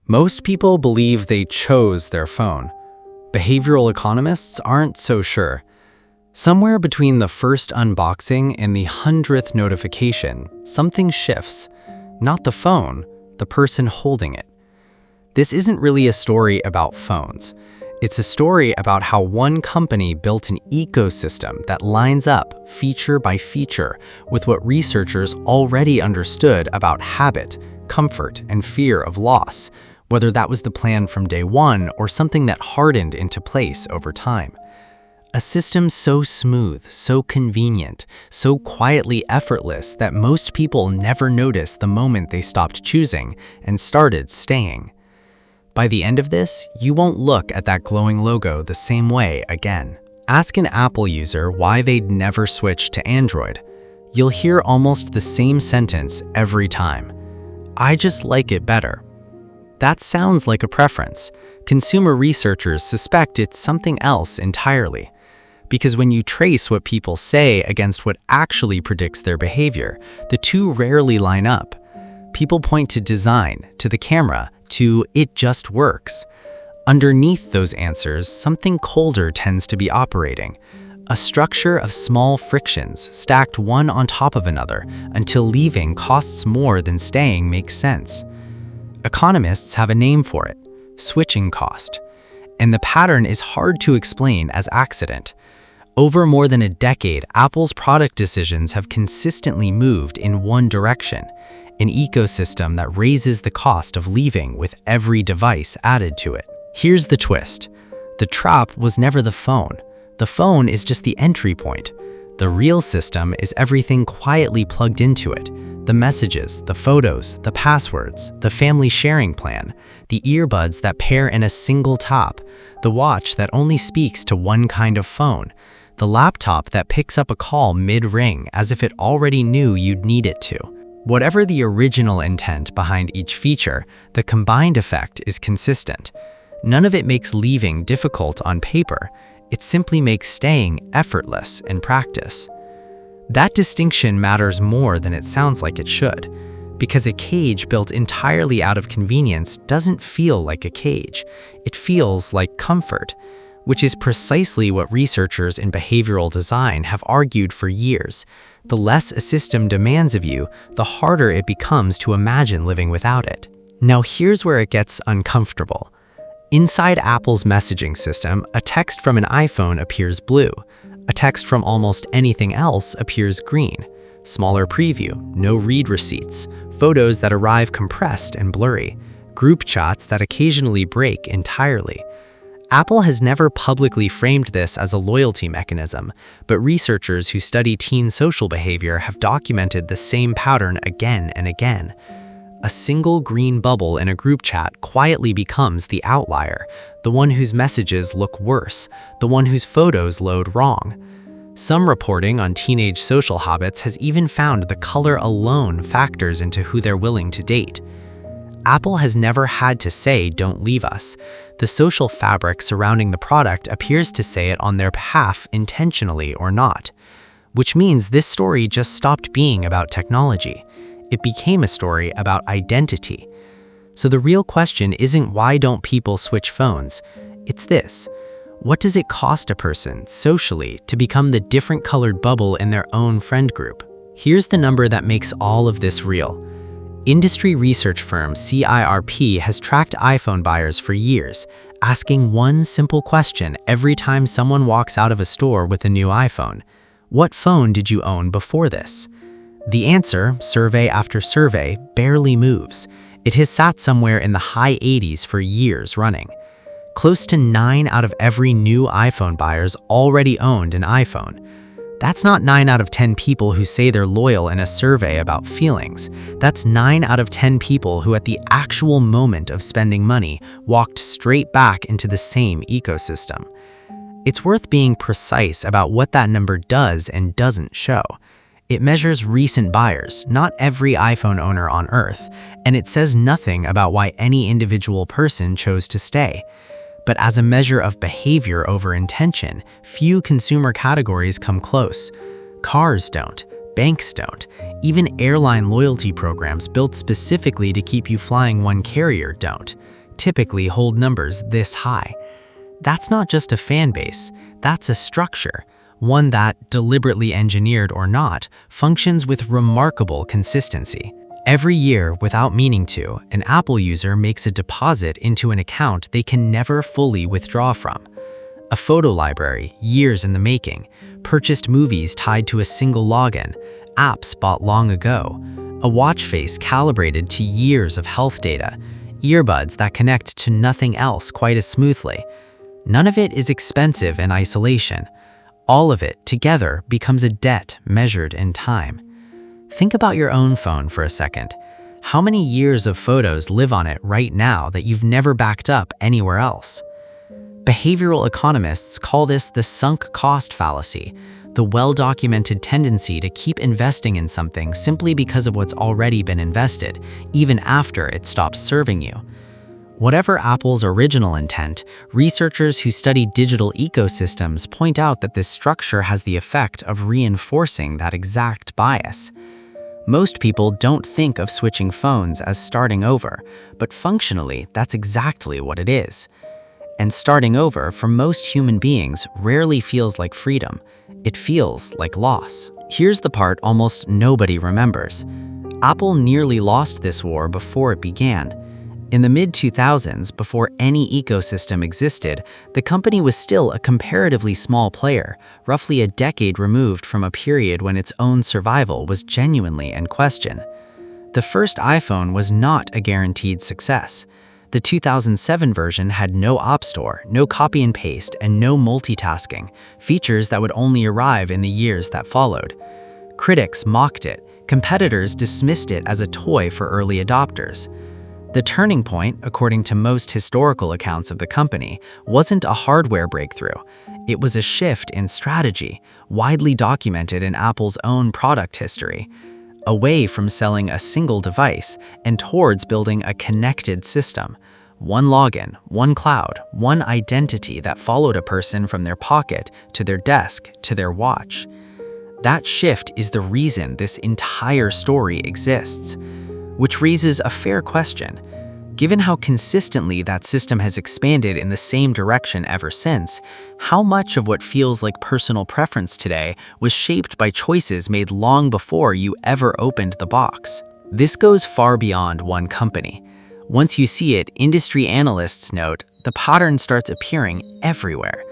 Most people believe they chose their phone. Behavioral economists aren't so sure. Somewhere between the first unboxing and the 100th notification, something shifts. Not the phone, the person holding it. This isn't really a story about phones. It's a story about how one company built an ecosystem that lines up, feature by feature, with what researchers already understood about habit, comfort, and fear of loss, whether that was the plan from day one or something that hardened into place over time. A system so smooth, so convenient, so quietly effortless that most people never notice the moment they stopped choosing and started staying. By the end of this, you won't look at that glowing logo the same way again. Ask an Apple user why they'd never switch to Android. You'll hear almost the same sentence every time. I just like it better. That sounds like a preference. Consumer researchers suspect it's something else entirely. Because when you trace what people say against what actually predicts their behavior, the two rarely line up. People point to design, to the camera, to "it just works." Underneath those answers, something colder tends to be operating. A structure of small frictions stacked one on top of another until leaving costs more than staying makes sense. Economists have a name for it: switching cost. And the pattern is hard to explain as accident. Over more than a decade, Apple's product decisions have consistently moved in one direction, an ecosystem that raises the cost of leaving with every device added to it. Here's the twist. The trap was never the phone. The phone is just the entry point. The real system is everything quietly plugged into it. The messages, the photos, the passwords, the family sharing plan, the earbuds that pair in a single tap, the watch that only speaks to one kind of phone, the laptop that picks up a call mid-ring as if it already knew you'd need it to. Whatever the original intent behind each feature, the combined effect is consistent. None of it makes leaving difficult on paper. It simply makes staying effortless in practice. That distinction matters more than it sounds like it should, because a cage built entirely out of convenience doesn't feel like a cage. It feels like comfort, which is precisely what researchers in behavioral design have argued for years. The less a system demands of you, the harder it becomes to imagine living without it. Now here's where it gets uncomfortable. Inside Apple's messaging system, a text from an iPhone appears blue. A text from almost anything else appears green. Smaller preview, no read receipts, photos that arrive compressed and blurry, group chats that occasionally break entirely. Apple has never publicly framed this as a loyalty mechanism, but researchers who study teen social behavior have documented the same pattern again and again. A single green bubble in a group chat quietly becomes the outlier, the one whose messages look worse, the one whose photos load wrong. Some reporting on teenage social habits has even found the color alone factors into who they're willing to date. Apple has never had to say, "Don't leave us." The social fabric surrounding the product appears to say it on their behalf, intentionally or not. Which means this story just stopped being about technology. It became a story about identity. So the real question isn't why don't people switch phones? It's this: what does it cost a person, socially, to become the different colored bubble in their own friend group? Here's the number that makes all of this real. Industry research firm CIRP has tracked iPhone buyers for years, asking one simple question every time someone walks out of a store with a new iPhone. What phone did you own before this? The answer, survey after survey, barely moves. It has sat somewhere in the high 80s for years running. Close to 9 out of every new iPhone buyers already owned an iPhone. That's not 9 out of 10 people who say they're loyal in a survey about feelings. That's 9 out of 10 people who at the actual moment of spending money walked straight back into the same ecosystem. It's worth being precise about what that number does and doesn't show. It measures recent buyers, not every iPhone owner on Earth, and it says nothing about why any individual person chose to stay. But as a measure of behavior over intention, few consumer categories come close. Cars don't, Banks don't. Even airline loyalty programs built specifically to keep you flying one carrier don't typically hold numbers this high. That's not just a fan base, that's a structure, one that, deliberately engineered or not, functions with remarkable consistency. Every year, without meaning to, an Apple user makes a deposit into an account they can never fully withdraw from. A photo library, years in the making, purchased movies tied to a single login, apps bought long ago, a watch face calibrated to years of health data, earbuds that connect to nothing else quite as smoothly. None of it is expensive in isolation. All of it together becomes a debt measured in time. Think about your own phone for a second. How many years of photos live on it right now that you've never backed up anywhere else? Behavioral economists call this the sunk cost fallacy, the well-documented tendency to keep investing in something simply because of what's already been invested, even after it stops serving you. Whatever Apple's original intent, researchers who study digital ecosystems point out that this structure has the effect of reinforcing that exact bias. Most people don't think of switching phones as starting over, but functionally, that's exactly what it is. And starting over, for most human beings, rarely feels like freedom. It feels like loss. Here's the part almost nobody remembers. Apple nearly lost this war before it began. In the mid-2000s, before any ecosystem existed, the company was still a comparatively small player, roughly a decade removed from a period when its own survival was genuinely in question. The first iPhone was not a guaranteed success. The 2007 version had no App Store, no copy and paste, and no multitasking, features that would only arrive in the years that followed. Critics mocked it, competitors dismissed it as a toy for early adopters. The turning point, according to most historical accounts of the company, wasn't a hardware breakthrough. It was a shift in strategy, widely documented in Apple's own product history, away from selling a single device and towards building a connected system. One login, one cloud, one identity that followed a person from their pocket to their desk to their watch. That shift is the reason this entire story exists. Which raises a fair question. Given how consistently that system has expanded in the same direction ever since, how much of what feels like personal preference today was shaped by choices made long before you ever opened the box? This goes far beyond one company. Once you see it, industry analysts note, the pattern starts appearing everywhere.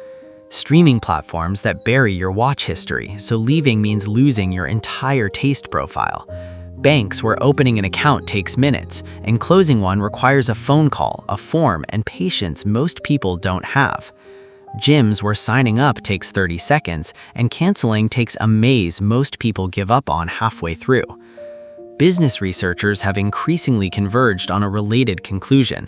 Streaming platforms that bury your watch history, so leaving means losing your entire taste profile. Banks where opening an account takes minutes, and closing one requires a phone call, a form, and patience most people don't have. Gyms where signing up takes 30 seconds, and canceling takes a maze most people give up on halfway through. Business researchers have increasingly converged on a related conclusion.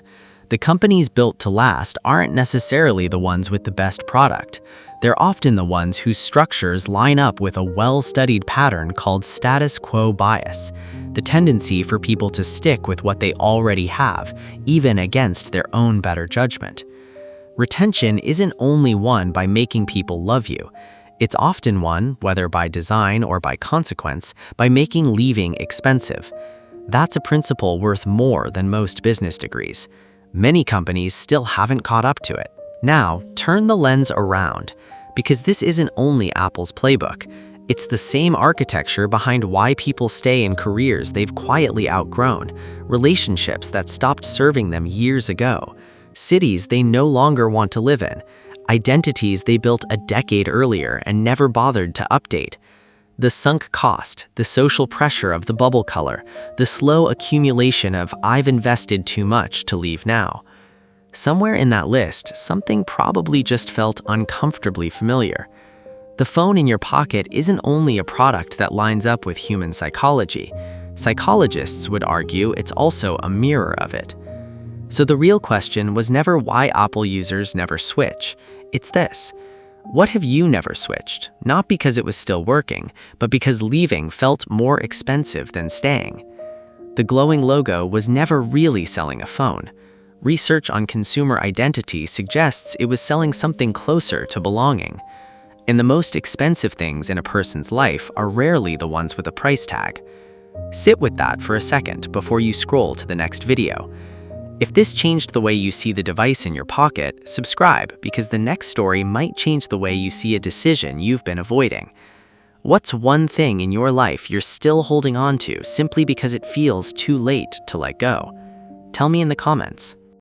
The companies built to last aren't necessarily the ones with the best product. They're often the ones whose structures line up with a well-studied pattern called status quo bias, the tendency for people to stick with what they already have, even against their own better judgment. Retention isn't only won by making people love you. It's often won, whether by design or by consequence, by making leaving expensive. That's a principle worth more than most business degrees. Many companies still haven't caught up to it. Now, turn the lens around, because this isn't only Apple's playbook. It's the same architecture behind why people stay in careers they've quietly outgrown, relationships that stopped serving them years ago, cities they no longer want to live in, identities they built a decade earlier and never bothered to update. The sunk cost, the social pressure of the bubble color, the slow accumulation of "I've invested too much to leave now." Somewhere in that list, something probably just felt uncomfortably familiar. The phone in your pocket isn't only a product that lines up with human psychology. Psychologists would argue it's also a mirror of it. So the real question was never why Apple users never switch. It's this. What have you never switched? Not because it was still working, but because leaving felt more expensive than staying. The glowing logo was never really selling a phone. Research on consumer identity suggests it was selling something closer to belonging. And the most expensive things in a person's life are rarely the ones with a price tag. Sit with that for a second before you scroll to the next video. If this changed the way you see the device in your pocket, subscribe because the next story might change the way you see a decision you've been avoiding. What's one thing in your life you're still holding on to simply because it feels too late to let go? Tell me in the comments.